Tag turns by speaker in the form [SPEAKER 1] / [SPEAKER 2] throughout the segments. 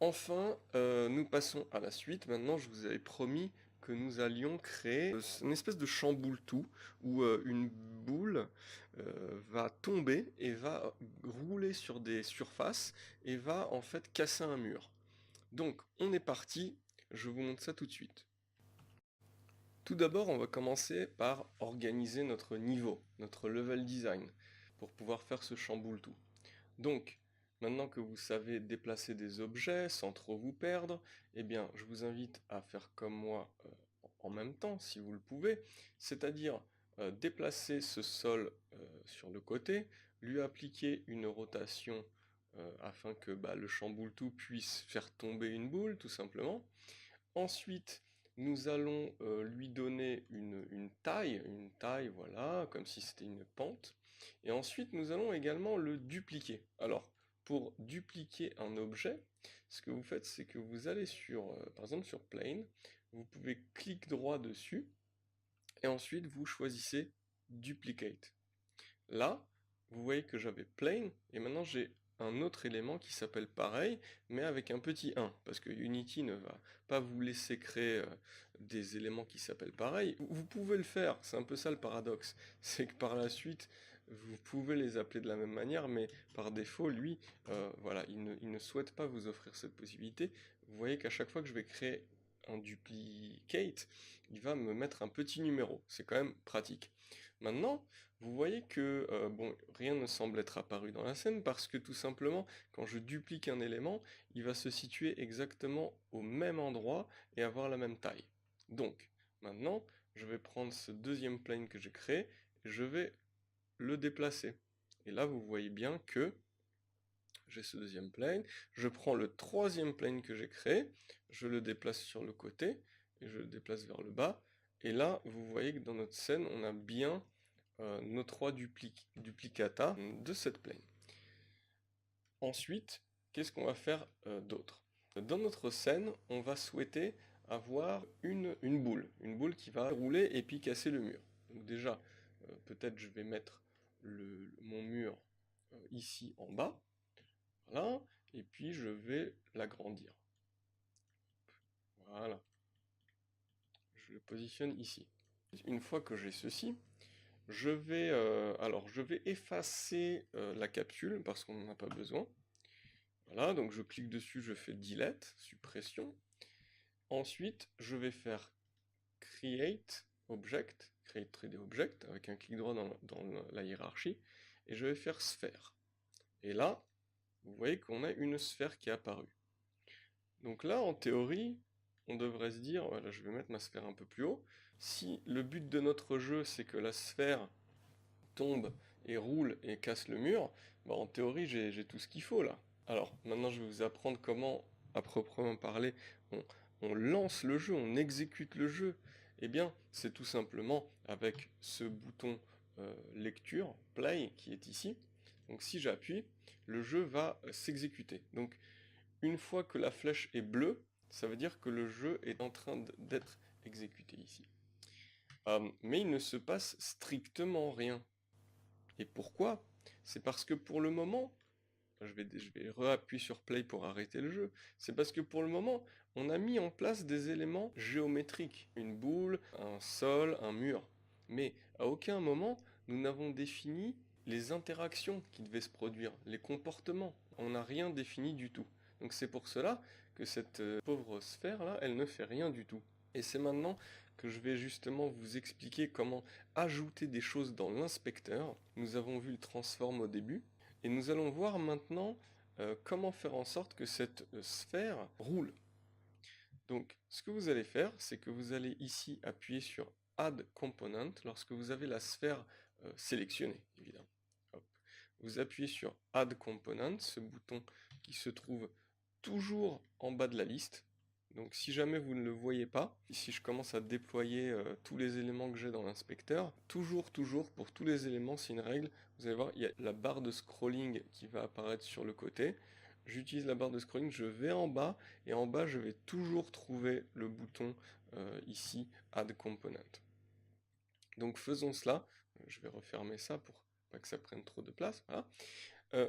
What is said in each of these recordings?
[SPEAKER 1] Enfin, nous passons à la suite. Maintenant, je vous avais promis que nous allions créer une espèce de chamboule-tout où une boule va tomber et va rouler sur des surfaces et va en fait casser un mur. Donc, on est parti. Je vous montre ça tout de suite. Tout d'abord, on va commencer par organiser notre niveau, notre level design, pour pouvoir faire ce chamboule-tout. Donc, maintenant que vous savez déplacer des objets sans trop vous perdre, eh bien, je vous invite à faire comme moi en même temps, si vous le pouvez, c'est-à-dire déplacer ce sol sur le côté, lui appliquer une rotation afin que le chamboule-tout puisse faire tomber une boule, tout simplement. Ensuite, nous allons lui donner une taille, voilà, comme si c'était une pente. Et ensuite, nous allons également le dupliquer. Alors, pour dupliquer un objet, ce que vous faites, c'est que vous allez sur, par exemple sur Plane, vous pouvez clic droit dessus, et ensuite vous choisissez Duplicate. Là, vous voyez que j'avais Plane, et maintenant j'ai un autre élément qui s'appelle pareil, mais avec un petit 1, parce que Unity ne va pas vous laisser créer des éléments qui s'appellent pareil. Vous pouvez le faire, c'est un peu ça le paradoxe, c'est que par la suite, vous pouvez les appeler de la même manière, mais par défaut, lui, voilà, il ne souhaite pas vous offrir cette possibilité. Vous voyez qu'à chaque fois que je vais créer un duplicate, il va me mettre un petit numéro, c'est quand même pratique. Maintenant, vous voyez que bon, rien ne semble être apparu dans la scène parce que tout simplement, quand je duplique un élément, il va se situer exactement au même endroit et avoir la même taille. Donc, maintenant, je vais prendre ce deuxième plane que j'ai créé et je vais le déplacer. Et là, vous voyez bien que j'ai ce deuxième plane, je prends le troisième plane que j'ai créé, je le déplace sur le côté et je le déplace vers le bas. Et là, vous voyez que dans notre scène, on a bien nos trois duplicata de cette plane. Ensuite, qu'est-ce qu'on va faire d'autre? Dans notre scène, on va souhaiter avoir une boule qui va rouler et puis casser le mur. Donc déjà, peut-être je vais mettre mon mur ici en bas, voilà, et puis je vais l'agrandir. Voilà, je le positionne ici. Une fois que j'ai ceci, je vais effacer la capsule parce qu'on n'en a pas besoin. Voilà, donc je clique dessus, je fais Delete, suppression. Ensuite, je vais faire Create Object, Create 3D Object, avec un clic droit dans la hiérarchie, et je vais faire Sphère. Et là, vous voyez qu'on a une sphère qui est apparue. Donc là, en théorie, on devrait se dire, voilà, je vais mettre ma sphère un peu plus haut, si le but de notre jeu, c'est que la sphère tombe et roule et casse le mur, en théorie j'ai tout ce qu'il faut là. Alors maintenant je vais vous apprendre comment, à proprement parler, on lance le jeu, on exécute le jeu. Eh bien c'est tout simplement avec ce bouton lecture, play, qui est ici. Donc si j'appuie, le jeu va s'exécuter. Donc une fois que la flèche est bleue, ça veut dire que le jeu est en train d'être exécuté ici. Mais il ne se passe strictement rien. Et pourquoi? C'est parce que pour le moment, je vais réappuyer sur play pour arrêter le jeu, c'est parce que pour le moment, on a mis en place des éléments géométriques, une boule, un sol, un mur. Mais à aucun moment, nous n'avons défini les interactions qui devaient se produire, les comportements. On n'a rien défini du tout. Donc c'est pour cela que cette pauvre sphère-là, elle ne fait rien du tout. Et c'est maintenant que je vais justement vous expliquer comment ajouter des choses dans l'inspecteur. Nous avons vu le transform au début, et nous allons voir maintenant comment faire en sorte que cette sphère roule. Donc ce que vous allez faire, c'est que vous allez ici appuyer sur Add Component lorsque vous avez la sphère sélectionnée, évidemment. Hop. Vous appuyez sur Add Component, ce bouton qui se trouve toujours en bas de la liste. Donc si jamais vous ne le voyez pas, ici je commence à déployer tous les éléments que j'ai dans l'inspecteur, toujours, pour tous les éléments, c'est une règle, vous allez voir, il y a la barre de scrolling qui va apparaître sur le côté, j'utilise la barre de scrolling, je vais en bas, et en bas je vais toujours trouver le bouton ici, Add Component. Donc faisons cela, je vais refermer ça pour pas que ça prenne trop de place, voilà.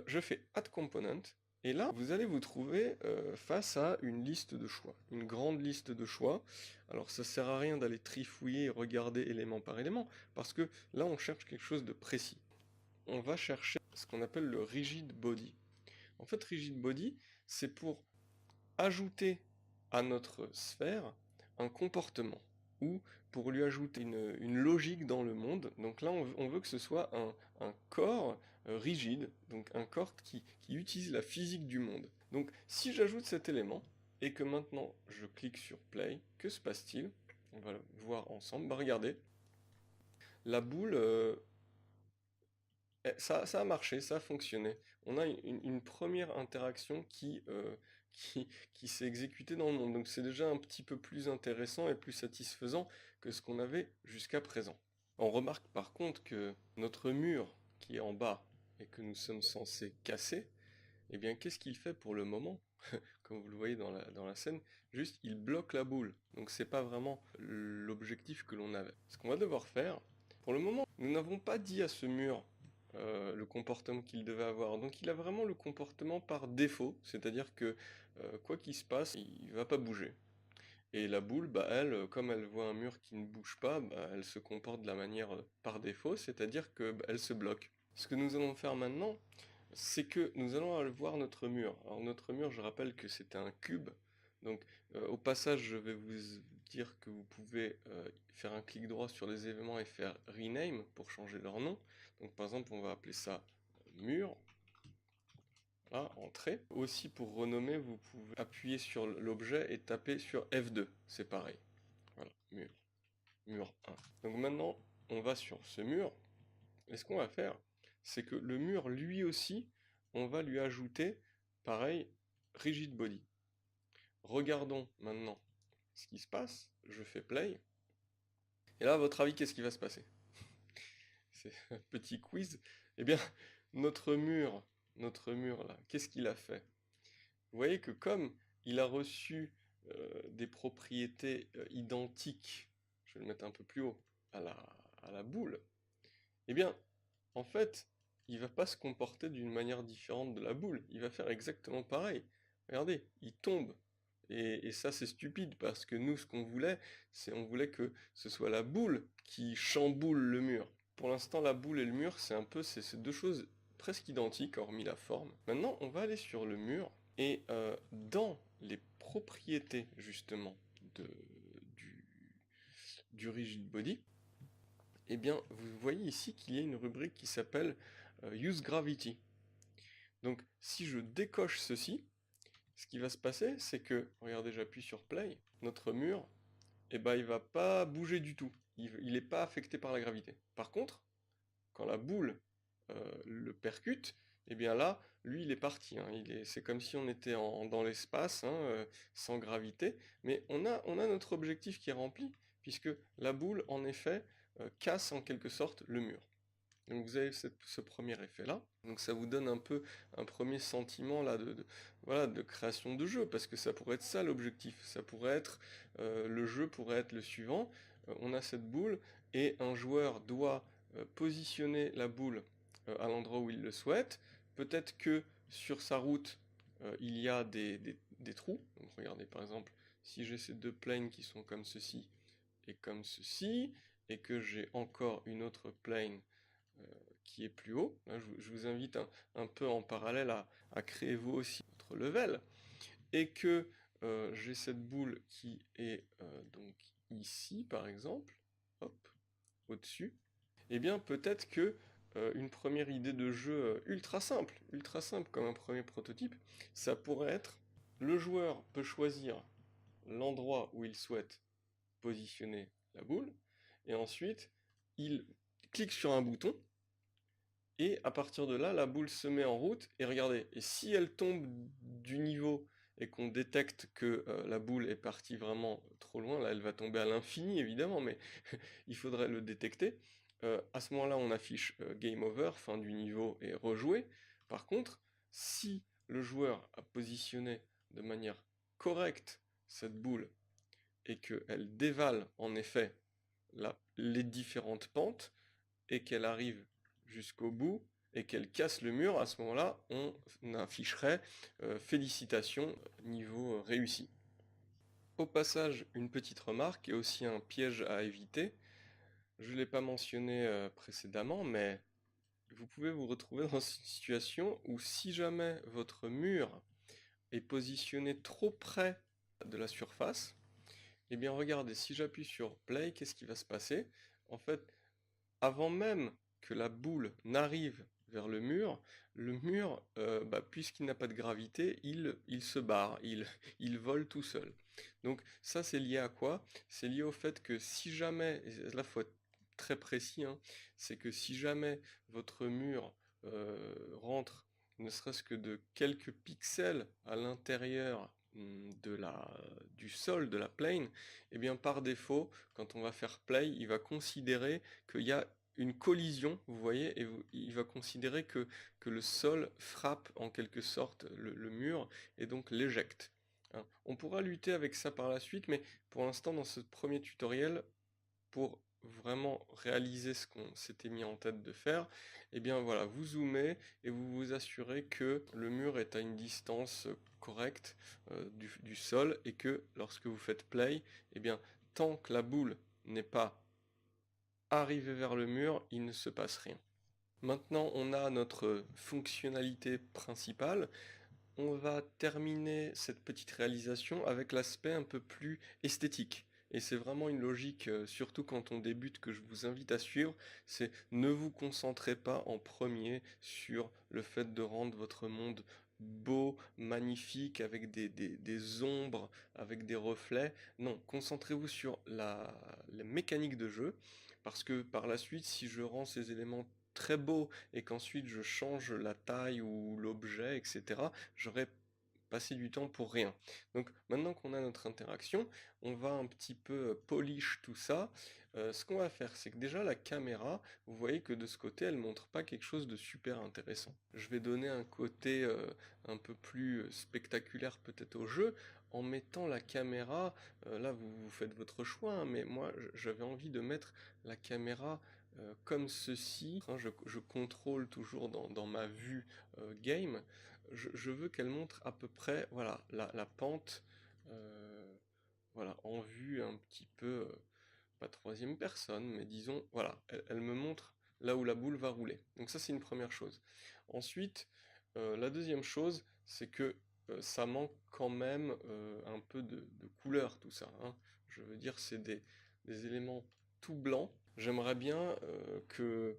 [SPEAKER 1] Je fais Add Component, Et là, vous allez vous trouver face à une liste de choix, une grande liste de choix. Alors ça sert à rien d'aller trifouiller et regarder élément par élément, parce que là on cherche quelque chose de précis. On va chercher ce qu'on appelle le rigid body. En fait, rigid body, c'est pour ajouter à notre sphère un comportement, ou pour lui ajouter une logique dans le monde. Donc là, on veut que ce soit un corps rigide, donc un corps qui utilise la physique du monde. Donc si j'ajoute cet élément, et que maintenant je clique sur Play, que se passe-t-il? On va le voir ensemble. Bah regardez, la boule, ça a marché, ça a fonctionné. On a une première interaction qui s'est exécutée dans le monde. Donc c'est déjà un petit peu plus intéressant et plus satisfaisant que ce qu'on avait jusqu'à présent. On remarque par contre que notre mur qui est en bas et que nous sommes censés casser, eh bien qu'est-ce qu'il fait pour le moment? Comme vous le voyez dans la scène, juste il bloque la boule. Donc c'est pas vraiment l'objectif que l'on avait. Ce qu'on va devoir faire, pour le moment, nous n'avons pas dit à ce mur le comportement qu'il devait avoir. Donc il a vraiment le comportement par défaut, c'est-à-dire que quoi qu'il se passe, il va pas bouger. Et la boule, bah elle, comme elle voit un mur qui ne bouge pas, bah, elle se comporte de la manière par défaut, c'est-à-dire que elle se bloque. Ce que nous allons faire maintenant, c'est que nous allons aller voir notre mur. Alors notre mur, je rappelle que c'est un cube. Donc au passage, je vais vous dire que vous pouvez faire un clic droit sur les éléments et faire rename pour changer leur nom. Donc par exemple, on va appeler ça mur. Voilà, entrée. Aussi pour renommer, vous pouvez appuyer sur l'objet et taper sur F2. C'est pareil. Voilà, mur. Mur 1. Donc maintenant, on va sur ce mur. Et ce qu'on va faire, c'est que le mur, lui aussi, on va lui ajouter, pareil, rigid body. Regardons maintenant ce qui se passe. Je fais play. Et là, à votre avis, qu'est-ce qui va se passer? C'est un petit quiz. Eh bien, notre mur là, qu'est-ce qu'il a fait? Vous voyez que comme il a reçu des propriétés identiques, je vais le mettre un peu plus haut, à la boule, eh bien, en fait, il va pas se comporter d'une manière différente de la boule. Il va faire exactement pareil. Regardez, il tombe. Et ça, c'est stupide parce que nous, ce qu'on voulait, c'est on voulait que ce soit la boule qui chamboule le mur. Pour l'instant, la boule et le mur, c'est deux choses presque identiques, hormis la forme. Maintenant, on va aller sur le mur et dans les propriétés justement de, du, du rigid body, eh bien, vous voyez ici qu'il y a une rubrique qui s'appelle Use Gravity. Donc, si je décoche ceci, ce qui va se passer, c'est que, regardez, j'appuie sur Play, notre mur, eh ben, il va pas bouger du tout. Il n'est pas affecté par la gravité. Par contre, quand la boule le percute, eh bien là, lui, il est parti. Hein. C'est comme si on était dans l'espace, hein, sans gravité. Mais on a notre objectif qui est rempli, puisque la boule, en effet, casse en quelque sorte le mur. Donc vous avez ce premier effet-là. Donc ça vous donne un peu un premier sentiment là voilà, de création de jeu, parce que ça pourrait être ça l'objectif. Ça pourrait être, le jeu pourrait être le suivant. On a cette boule, et un joueur doit positionner la boule à l'endroit où il le souhaite. Peut-être que sur sa route, il y a des trous. Donc regardez par exemple, si j'ai ces deux planes qui sont comme ceci et comme ceci, et que j'ai encore une autre plane qui est plus haut. Là, je vous invite un peu en parallèle à créer vous aussi votre level. Et que j'ai cette boule qui est donc ici par exemple, hop, au-dessus. Eh bien peut-être que une première idée de jeu ultra simple comme un premier prototype, ça pourrait être le joueur peut choisir l'endroit où il souhaite positionner la boule, et ensuite il clique sur un bouton, et à partir de là, la boule se met en route, et regardez, et si elle tombe du niveau, et qu'on détecte que la boule est partie vraiment trop loin, là elle va tomber à l'infini évidemment, mais il faudrait le détecter, à ce moment-là on affiche Game Over, fin du niveau, et rejouer. Par contre, si le joueur a positionné de manière correcte cette boule, et qu'elle dévale en effet les différentes pentes, et qu'elle arrive jusqu'au bout, et qu'elle casse le mur, à ce moment-là, on afficherait félicitations, niveau réussi. Au passage, une petite remarque et aussi un piège à éviter. Je ne l'ai pas mentionné précédemment, mais vous pouvez vous retrouver dans une situation où si jamais votre mur est positionné trop près de la surface, eh bien regardez, si j'appuie sur Play, qu'est-ce qui va se passer? En fait, avant même que la boule n'arrive vers le mur, puisqu'il n'a pas de gravité, il se barre, il vole tout seul. Donc ça, c'est lié à quoi? C'est lié au fait que si jamais, et là, faut être très précis, hein, c'est que si jamais votre mur rentre ne serait-ce que de quelques pixels à l'intérieur du sol, de la plane, et bien par défaut, quand on va faire play, il va considérer qu'il y a une collision, vous voyez, et il va considérer que le sol frappe en quelque sorte le mur et donc l'éjecte. Hein. On pourra lutter avec ça par la suite, mais pour l'instant, dans ce premier tutoriel, pour vraiment réaliser ce qu'on s'était mis en tête de faire, et bien voilà, vous zoomez et vous vous assurez que le mur est à une distance correcte du sol et que lorsque vous faites play, et bien tant que la boule n'est pas arrivée vers le mur, il ne se passe rien. Maintenant, on a notre fonctionnalité principale. On va terminer cette petite réalisation avec l'aspect un peu plus esthétique. Et c'est vraiment une logique, surtout quand on débute, que je vous invite à suivre, c'est ne vous concentrez pas en premier sur le fait de rendre votre monde beau, magnifique, avec des ombres, avec des reflets. Non, concentrez-vous sur la mécanique de jeu, parce que par la suite, si je rends ces éléments très beaux et qu'ensuite je change la taille ou l'objet, etc., j'aurais passé du temps pour rien. Donc maintenant qu'on a notre interaction, on va un petit peu polish tout ça. Ce qu'on va faire, c'est que déjà la caméra, vous voyez que de ce côté, elle montre pas quelque chose de super intéressant. Je vais donner un côté un peu plus spectaculaire peut-être au jeu, en mettant la caméra, là vous faites votre choix, hein, mais moi j'avais envie de mettre la caméra comme ceci. Hein, je contrôle toujours dans ma vue game. Je veux qu'elle montre à peu près, voilà, la pente, voilà, en vue un petit peu, pas troisième personne, mais disons, voilà, elle me montre là où la boule va rouler. Donc ça, c'est une première chose. Ensuite, la deuxième chose, c'est que ça manque quand même un peu de couleur, tout ça. Hein. Je veux dire, c'est des éléments tout blancs. J'aimerais bien que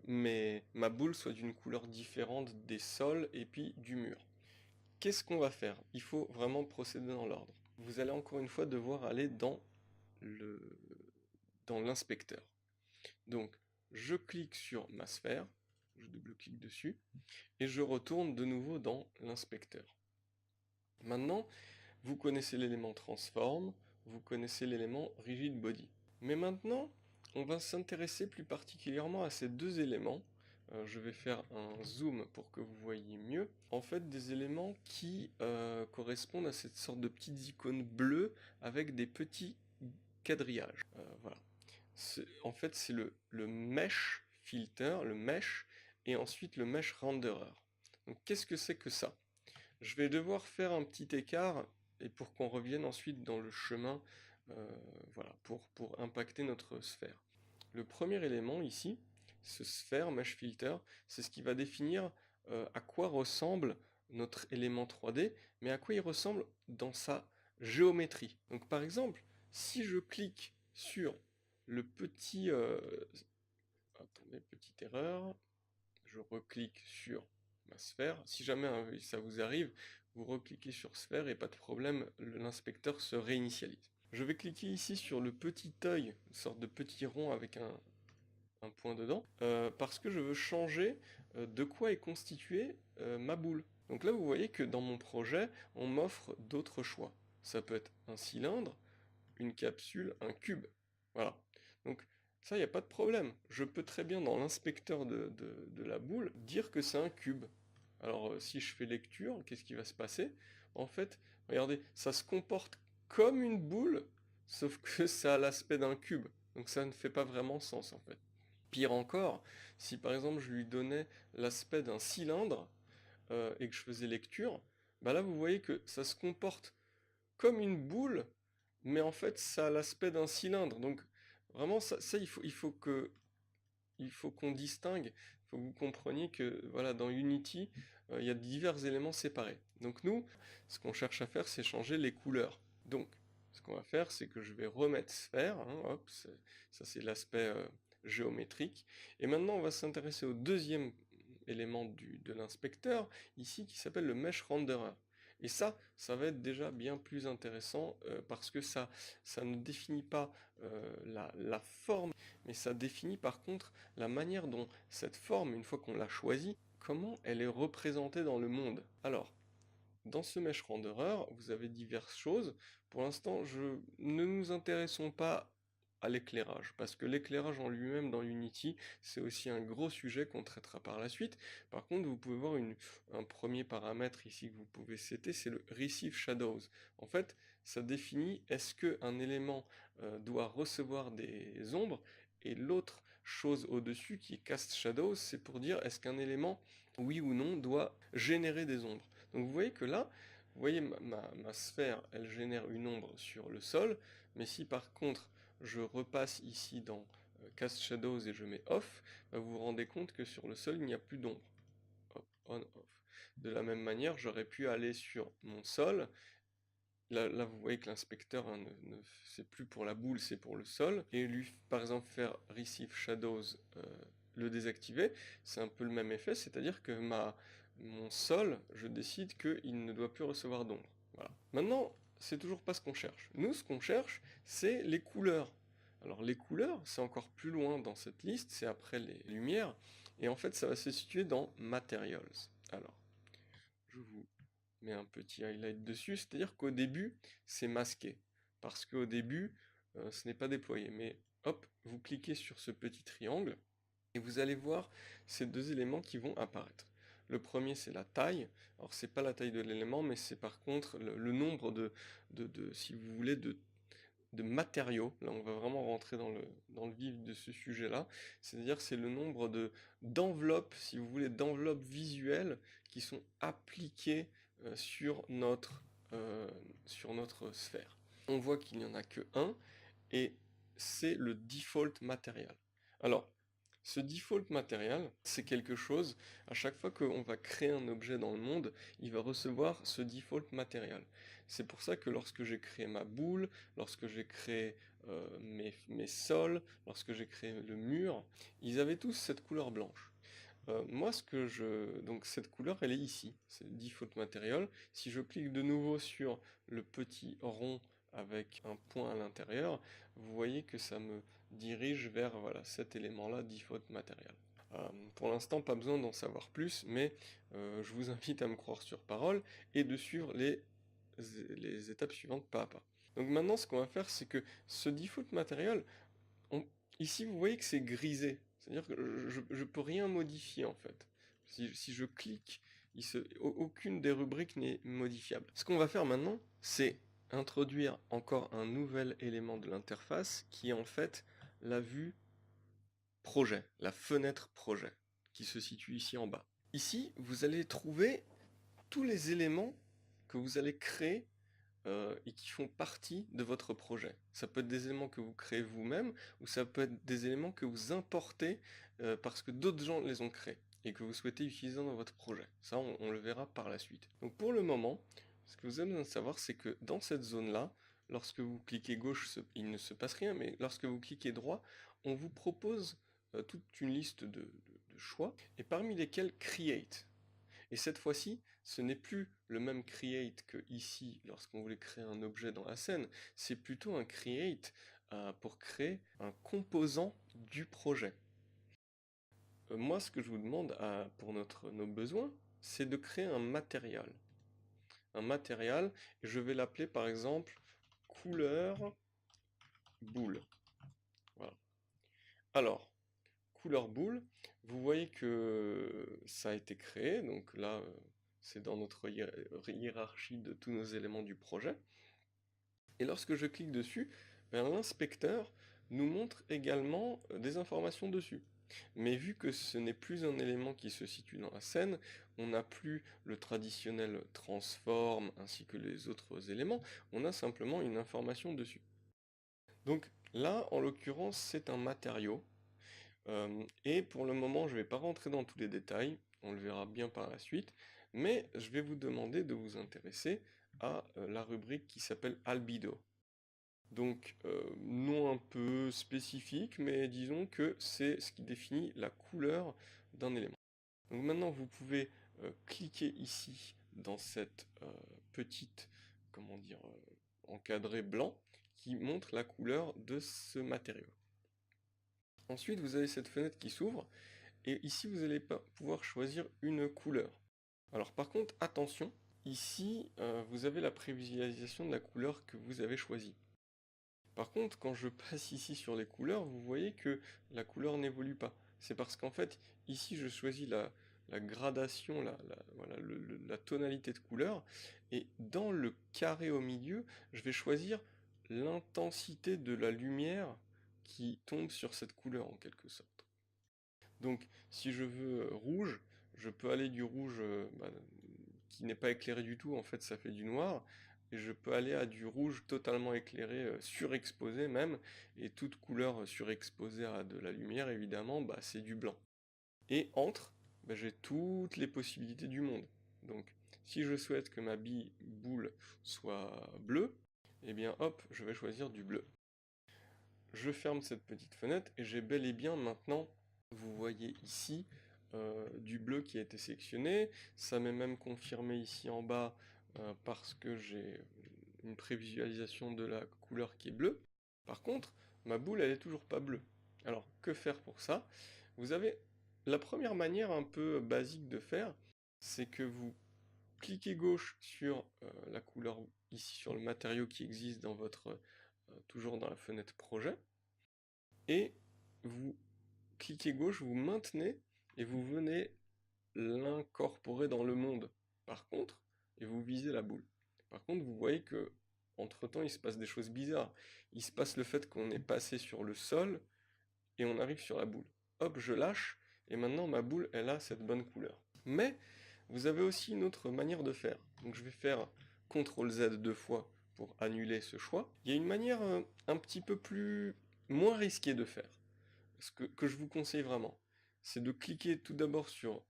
[SPEAKER 1] ma boule soit d'une couleur différente des sols et puis du mur. Qu'est-ce qu'on va faire? Il faut vraiment procéder dans l'ordre. Vous allez encore une fois devoir aller le, dans l'inspecteur. Donc, je clique sur ma sphère, je double-clique dessus, et je retourne de nouveau dans l'inspecteur. Maintenant, vous connaissez l'élément transform, vous connaissez l'élément rigid body. Mais maintenant, on va s'intéresser plus particulièrement à ces deux éléments. Je vais faire un zoom pour que vous voyez mieux. En fait, des éléments qui correspondent à cette sorte de petites icônes bleues avec des petits quadrillages. Voilà. En fait, c'est le mesh filter, le mesh, et ensuite le mesh renderer. Donc, qu'est-ce que c'est que ça? Je vais devoir faire un petit écart et pour qu'on revienne ensuite dans le chemin, voilà, pour impacter notre sphère. Le premier élément ici, ce sphère mesh filter, c'est ce qui va définir à quoi ressemble notre élément 3D, mais à quoi il ressemble dans sa géométrie. Donc par exemple, si je clique sur le petit... attendez, petite erreur. Je reclique sur ma sphère. Si jamais ça vous arrive, vous recliquez sur sphère et pas de problème, l'inspecteur se réinitialise. Je vais cliquer ici sur le petit œil, une sorte de petit rond avec un point dedans, parce que je veux changer de quoi est constituée ma boule. Donc là, vous voyez que dans mon projet, on m'offre d'autres choix. Ça peut être un cylindre, une capsule, un cube. Voilà. Donc ça, il n'y a pas de problème. Je peux très bien, dans l'inspecteur de la boule, dire que c'est un cube. Alors, si je fais lecture, qu'est-ce qui va se passer? En fait, regardez, ça se comporte comme une boule, sauf que ça a l'aspect d'un cube. Donc ça ne fait pas vraiment sens, en fait. Pire encore, si par exemple je lui donnais l'aspect d'un cylindre et que je faisais lecture, bah là vous voyez que ça se comporte comme une boule, mais en fait ça a l'aspect d'un cylindre. Donc vraiment ça il faut qu'on distingue, il faut que vous compreniez que voilà, dans Unity, il y a divers éléments séparés. Donc nous, ce qu'on cherche à faire, c'est changer les couleurs. Donc, ce qu'on va faire, c'est que je vais remettre sphère, hein, hop, ça c'est l'aspect géométrique. Et maintenant, on va s'intéresser au deuxième élément de l'inspecteur, ici, qui s'appelle le Mesh Renderer. Et ça va être déjà bien plus intéressant parce que ça ne définit pas la forme, mais ça définit par contre la manière dont cette forme, une fois qu'on l'a choisie, comment elle est représentée dans le monde. Alors, dans ce Mesh Renderer, vous avez diverses choses. Pour l'instant, ne nous intéressons pas à l'éclairage, parce que l'éclairage en lui-même dans Unity, c'est aussi un gros sujet qu'on traitera par la suite. Par contre, vous pouvez voir un premier paramètre ici que vous pouvez setter, c'est le Receive Shadows. En fait, ça définit est-ce qu'un élément doit recevoir des ombres, et l'autre chose au-dessus qui est Cast Shadows, c'est pour dire est-ce qu'un élément, oui ou non, doit générer des ombres. Donc vous voyez que là, vous voyez ma sphère, elle génère une ombre sur le sol, mais si par contre je repasse ici dans Cast Shadows et je mets Off, bah, vous vous rendez compte que sur le sol il n'y a plus d'ombre. On, off. De la même manière, j'aurais pu aller sur mon sol. Là, vous voyez que l'inspecteur hein, c'est plus pour la boule, c'est pour le sol. Et lui, par exemple, faire Receive Shadows, le désactiver, c'est un peu le même effet, c'est-à-dire que mon sol, je décide qu'il ne doit plus recevoir d'ombre. Voilà. Maintenant, c'est toujours pas ce qu'on cherche. Nous, ce qu'on cherche, c'est les couleurs. Alors les couleurs, c'est encore plus loin dans cette liste, c'est après les lumières, et en fait, ça va se situer dans Materials. Alors, je vous mets un petit highlight dessus, c'est-à-dire qu'au début, c'est masqué, parce qu'au début, ce n'est pas déployé. Mais hop, vous cliquez sur ce petit triangle, et vous allez voir ces deux éléments qui vont apparaître. Le premier, c'est la taille. Alors, c'est pas la taille de l'élément, mais c'est par contre le nombre si vous voulez, de matériaux. Là, on va vraiment rentrer dans le vif de ce sujet-là. C'est-à-dire, c'est le nombre d'enveloppes, si vous voulez, d'enveloppes visuelles qui sont appliquées euh, sur notre sphère. On voit qu'il n'y en a que un, et c'est le default matériel. Alors, ce default matériel, c'est quelque chose, à chaque fois qu'on va créer un objet dans le monde, il va recevoir ce default matériel. C'est pour ça que lorsque j'ai créé ma boule, lorsque j'ai créé mes sols, lorsque j'ai créé le mur, ils avaient tous cette couleur blanche. Moi, donc cette couleur, elle est ici, c'est le default material. Si je clique de nouveau sur le petit rond avec un point à l'intérieur, vous voyez que ça me dirige vers voilà, cet élément-là, default material. Pour l'instant, pas besoin d'en savoir plus, mais je vous invite à me croire sur parole et de suivre les étapes suivantes pas à pas. Donc maintenant, ce qu'on va faire, c'est que ce default material, ici, vous voyez que c'est grisé. C'est-à-dire que je ne peux rien modifier en fait. Si je clique, aucune des rubriques n'est modifiable. Ce qu'on va faire maintenant, c'est introduire encore un nouvel élément de l'interface qui est en fait la vue projet, la fenêtre projet, qui se situe ici en bas. Ici, vous allez trouver tous les éléments que vous allez créer et qui font partie de votre projet. Ça peut être des éléments que vous créez vous-même, ou ça peut être des éléments que vous importez parce que d'autres gens les ont créés et que vous souhaitez utiliser dans votre projet. Ça, on le verra par la suite. Donc pour le moment, ce que vous avez besoin de savoir, c'est que dans cette zone-là, lorsque vous cliquez gauche, il ne se passe rien, mais lorsque vous cliquez droit, on vous propose toute une liste de choix, et parmi lesquels Create. Et cette fois-ci, ce n'est plus le même create que ici lorsqu'on voulait créer un objet dans la scène, c'est plutôt un create pour créer un composant du projet. Moi, ce que je vous demande pour nos besoins, c'est de créer un matériel. Un matériel, et je vais l'appeler par exemple couleur boule. Voilà. Alors, couleur boule, vous voyez que ça a été créé, donc là c'est dans notre hiérarchie de tous nos éléments du projet. Et lorsque je clique dessus, ben, l'inspecteur nous montre également des informations dessus. Mais vu que ce n'est plus un élément qui se situe dans la scène, on n'a plus le traditionnel transform ainsi que les autres éléments, on a simplement une information dessus. Donc là, en l'occurrence, c'est un matériau. Et pour le moment, je ne vais pas rentrer dans tous les détails, on le verra bien par la suite, mais je vais vous demander de vous intéresser à la rubrique qui s'appelle Albedo. Donc, nom un peu spécifique, mais disons que c'est ce qui définit la couleur d'un élément. Donc maintenant, vous pouvez cliquer ici dans cette petite, comment dire, encadré blanc qui montre la couleur de ce matériau. Ensuite, vous avez cette fenêtre qui s'ouvre, et ici, vous allez pouvoir choisir une couleur. Alors par contre, attention, ici, vous avez la prévisualisation de la couleur que vous avez choisie. Par contre, quand je passe ici sur les couleurs, vous voyez que la couleur n'évolue pas. C'est parce qu'en fait, ici, je choisis la gradation, voilà, la tonalité de couleur, et dans le carré au milieu, je vais choisir l'intensité de la lumière qui tombe sur cette couleur en quelque sorte. Donc, si je veux rouge, je peux aller du rouge qui n'est pas éclairé du tout, en fait ça fait du noir, et je peux aller à du rouge totalement éclairé, surexposé même, et toute couleur surexposée à de la lumière évidemment, c'est du blanc. Et entre, j'ai toutes les possibilités du monde. Donc si je souhaite que ma boule soit bleue, eh bien hop, je vais choisir du bleu. Je ferme cette petite fenêtre et j'ai bel et bien maintenant, vous voyez ici, du bleu qui a été sélectionné. Ça m'est même confirmé ici en bas parce que j'ai une prévisualisation de la couleur qui est bleue. Par contre, ma boule, elle est toujours pas bleue. Alors, que faire pour ça? Vous avez la première manière un peu basique de faire, c'est que vous cliquez gauche sur la couleur, ici sur le matériau qui existe dans votre, toujours dans la fenêtre projet, et vous cliquez gauche, vous maintenez, et vous venez l'incorporer dans le monde. Par contre, et vous visez la boule. Par contre, vous voyez que entre temps, il se passe des choses bizarres. Il se passe le fait qu'on est passé sur le sol et on arrive sur la boule. Hop, je lâche et maintenant ma boule, elle a cette bonne couleur. Mais vous avez aussi une autre manière de faire. Donc je vais faire CTRL Z 2 fois pour annuler ce choix. Il y a une manière un petit peu moins risquée de faire. Ce que je vous conseille vraiment, c'est de cliquer tout d'abord sur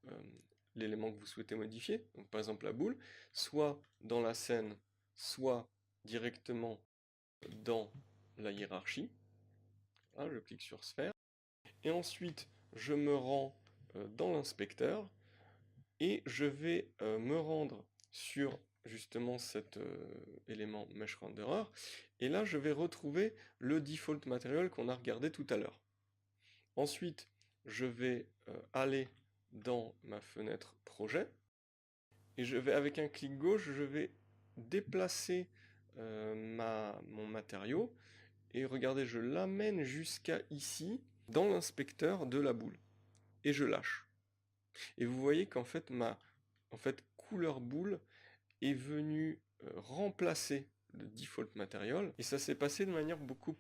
[SPEAKER 1] l'élément que vous souhaitez modifier, donc par exemple la boule, soit dans la scène, soit directement dans la hiérarchie. Là, je clique sur sphère. Et ensuite, je me rends dans l'inspecteur et je vais me rendre sur justement cet élément Mesh Renderer. Et là, je vais retrouver le default material qu'on a regardé tout à l'heure. Ensuite, je vais aller dans ma fenêtre projet et je vais, avec un clic gauche, je vais déplacer mon matériau et regardez, je l'amène jusqu'à ici dans l'inspecteur de la boule et je lâche. Et vous voyez qu'en fait ma couleur boule est venue remplacer le default material, et ça s'est passé de manière beaucoup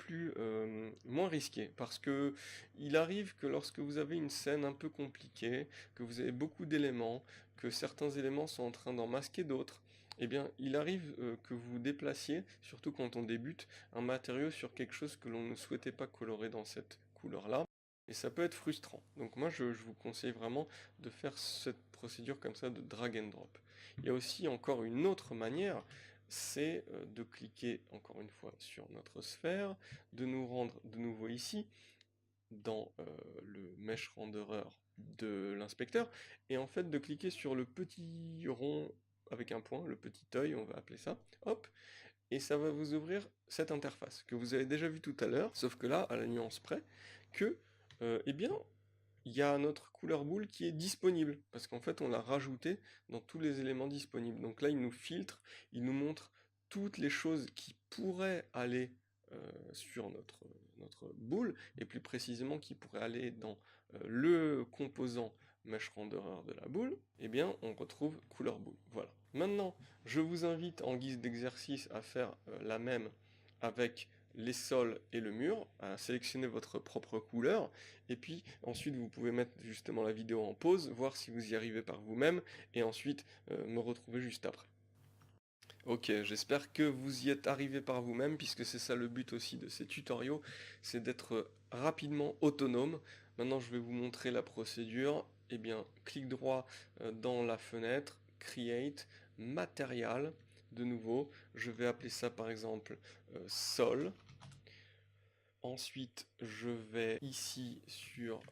[SPEAKER 1] moins risquée, parce que il arrive que lorsque vous avez une scène un peu compliquée, que vous avez beaucoup d'éléments, que certains éléments sont en train d'en masquer d'autres, eh bien il arrive que vous déplaciez, surtout quand on débute, un matériau sur quelque chose que l'on ne souhaitait pas colorer dans cette couleur-là, et ça peut être frustrant. Donc moi je vous conseille vraiment de faire cette procédure comme ça de drag and drop. Il y a aussi encore une autre manière, c'est de cliquer encore une fois sur notre sphère, de nous rendre de nouveau ici, dans le Mesh Renderer de l'inspecteur, et en fait de cliquer sur le petit rond avec un point, le petit œil, on va appeler ça, hop, et ça va vous ouvrir cette interface que vous avez déjà vu tout à l'heure, sauf que là, à la nuance près, que, eh bien, il y a notre couleur boule qui est disponible, parce qu'en fait on l'a rajouté dans tous les éléments disponibles. Donc là il nous filtre, il nous montre toutes les choses qui pourraient aller sur notre boule, et plus précisément qui pourraient aller dans le composant Mesh Renderer de la boule, et bien on retrouve couleur boule. Voilà. Maintenant, je vous invite en guise d'exercice à faire la même avec les sols et le mur, à sélectionner votre propre couleur, et puis ensuite vous pouvez mettre justement la vidéo en pause, voir si vous y arrivez par vous-même, et ensuite me retrouver juste après. Ok, j'espère que vous y êtes arrivé par vous-même, puisque c'est ça le but aussi de ces tutoriaux, c'est d'être rapidement autonome. Maintenant je vais vous montrer la procédure. Eh bien, clic droit dans la fenêtre, Create, Material, de nouveau, je vais appeler ça par exemple Sol. Ensuite, je vais ici sur,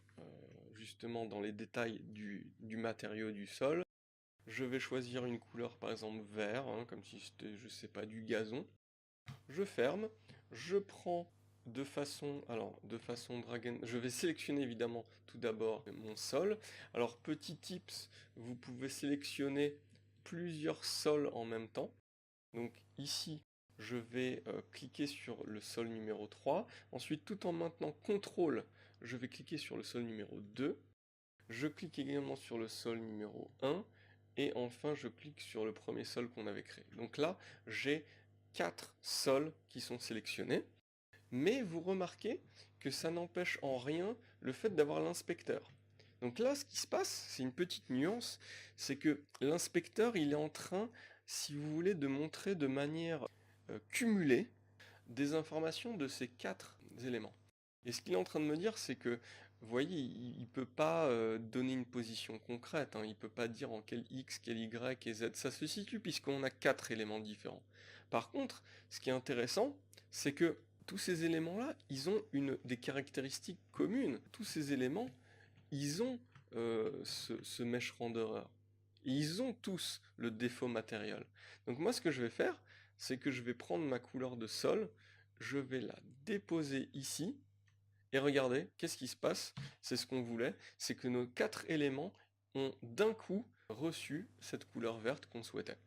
[SPEAKER 1] justement dans les détails du matériau du sol. Je vais choisir une couleur par exemple vert, hein, comme si c'était, je sais pas, du gazon. Je ferme, je prends de façon drag and... Je vais sélectionner évidemment tout d'abord mon sol. Alors petit tips, vous pouvez sélectionner plusieurs sols en même temps. Donc ici, je vais cliquer sur le sol numéro 3. Ensuite, tout en maintenant CTRL, je vais cliquer sur le sol numéro 2. Je clique également sur le sol numéro 1. Et enfin, je clique sur le premier sol qu'on avait créé. Donc là, j'ai 4 sols qui sont sélectionnés. Mais vous remarquez que ça n'empêche en rien le fait d'avoir l'inspecteur. Donc là, ce qui se passe, c'est une petite nuance, c'est que l'inspecteur, il est en train, si vous voulez, de montrer de manière cumulée des informations de ces 4 éléments. Et ce qu'il est en train de me dire, c'est que, vous voyez, il ne peut pas donner une position concrète, hein, il ne peut pas dire en quel X, quel Y et Z ça se situe, puisqu'on a 4 éléments différents. Par contre, ce qui est intéressant, c'est que tous ces éléments-là, ils ont des caractéristiques communes. Tous ces éléments, ils ont ce mesh renderer. Et ils ont tous le défaut matériel. Donc moi, ce que je vais faire, c'est que je vais prendre ma couleur de sol, je vais la déposer ici, et regardez, qu'est-ce qui se passe? C'est ce qu'on voulait, c'est que nos 4 éléments ont d'un coup reçu cette couleur verte qu'on souhaitait.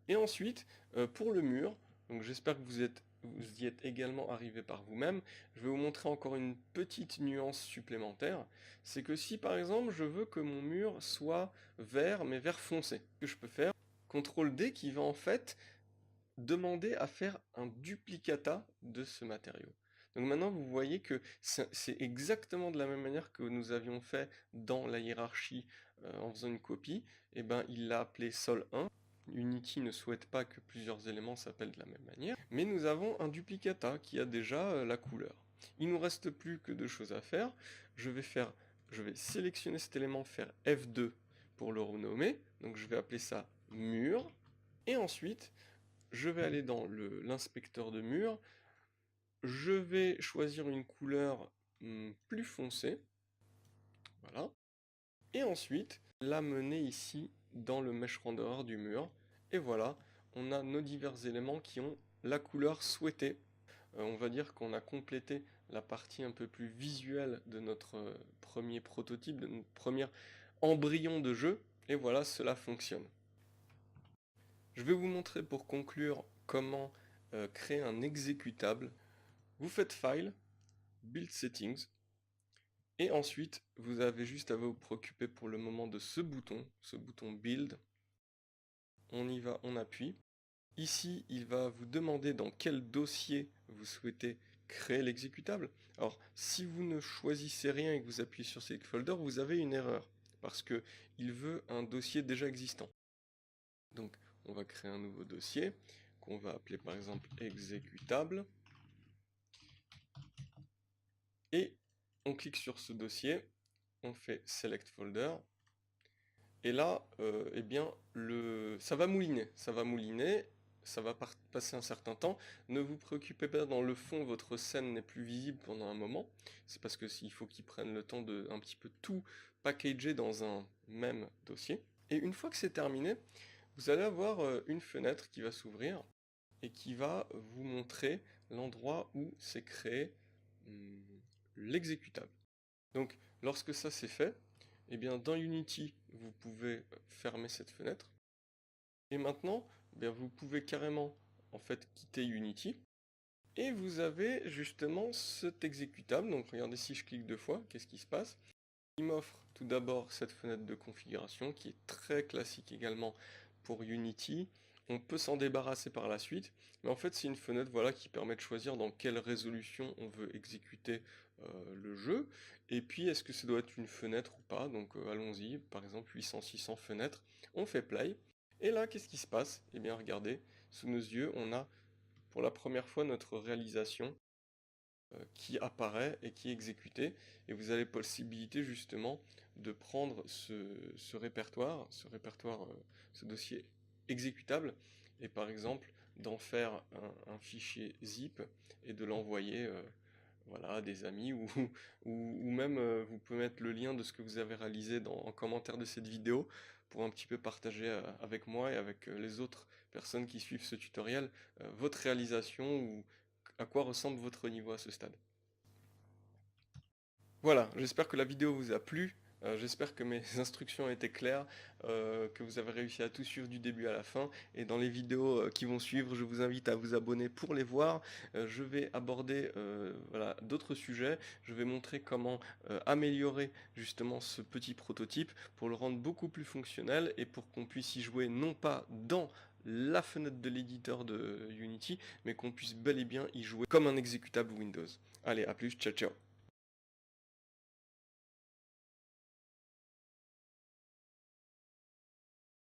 [SPEAKER 1] Et ensuite, pour le mur, donc j'espère que vous y êtes également arrivé par vous-même, je vais vous montrer encore une petite nuance supplémentaire, c'est que si par exemple je veux que mon mur soit vert, mais vert foncé, ce que je peux faire, CTRL D qui va en fait demander à faire un duplicata de ce matériau. Donc maintenant vous voyez que c'est exactement de la même manière que nous avions fait dans la hiérarchie en faisant une copie, et ben il l'a appelé sol 1. Unity ne souhaite pas que plusieurs éléments s'appellent de la même manière, mais nous avons un duplicata qui a déjà la couleur. Il nous reste plus que deux choses à faire. Je vais sélectionner cet élément, faire F2 pour le renommer, donc je vais appeler ça mur, et ensuite je vais aller dans l'inspecteur de mur, je vais choisir une couleur plus foncée, voilà, et ensuite l'amener ici dans le mesh renderer du mur, et voilà, on a nos divers éléments qui ont la couleur souhaitée. On va dire qu'on a complété la partie un peu plus visuelle de notre premier prototype, de notre premier embryon de jeu, et voilà, cela fonctionne. Je vais vous montrer pour conclure comment créer un exécutable. Vous faites File, Build Settings, et ensuite vous avez juste à vous préoccuper pour le moment de ce bouton Build. On y va, on appuie. Ici, il va vous demander dans quel dossier vous souhaitez créer l'exécutable. Alors, si vous ne choisissez rien et que vous appuyez sur Select Folder, vous avez une erreur, parce que il veut un dossier déjà existant. Donc, on va créer un nouveau dossier, qu'on va appeler par exemple exécutable. Et on clique sur ce dossier, on fait Select Folder, et là, eh bien, ça va mouliner, ça va passer un certain temps. Ne vous préoccupez pas, dans le fond, votre scène n'est plus visible pendant un moment. C'est parce que il faut qu'il prenne le temps de un petit peu tout packager dans un même dossier. Et une fois que c'est terminé, vous allez avoir une fenêtre qui va s'ouvrir et qui va vous montrer l'endroit où s'est créé l'exécutable. Donc, lorsque ça c'est fait, eh bien, dans Unity, vous pouvez fermer cette fenêtre. Et maintenant, eh bien, vous pouvez carrément en fait quitter Unity. Et vous avez justement cet exécutable. Donc regardez, si je clique deux fois, qu'est-ce qui se passe? Il m'offre tout d'abord cette fenêtre de configuration qui est très classique également pour Unity. On peut s'en débarrasser par la suite, mais en fait c'est une fenêtre voilà, qui permet de choisir dans quelle résolution on veut exécuter le jeu, et puis est-ce que ça doit être une fenêtre ou pas, donc allons-y, par exemple 800-600 fenêtres, on fait play, et là qu'est-ce qui se passe? Eh bien regardez, sous nos yeux on a pour la première fois notre réalisation qui apparaît et qui est exécuté, et vous avez possibilité justement de prendre ce dossier exécutable, et par exemple d'en faire un fichier zip et de l'envoyer voilà, à des amis, ou même vous pouvez mettre le lien de ce que vous avez réalisé en commentaire de cette vidéo pour un petit peu partager avec moi et avec les autres personnes qui suivent ce tutoriel votre réalisation ou à quoi ressemble votre niveau à ce stade. Voilà, j'espère que la vidéo vous a plu, j'espère que mes instructions étaient claires, que vous avez réussi à tout suivre du début à la fin, et dans les vidéos qui vont suivre, je vous invite à vous abonner pour les voir. Je vais aborder voilà, d'autres sujets, je vais montrer comment améliorer justement ce petit prototype pour le rendre beaucoup plus fonctionnel et pour qu'on puisse y jouer non pas dans la fenêtre de l'éditeur de Unity, mais qu'on puisse bel et bien y jouer comme un exécutable Windows. Allez, à plus, ciao ciao.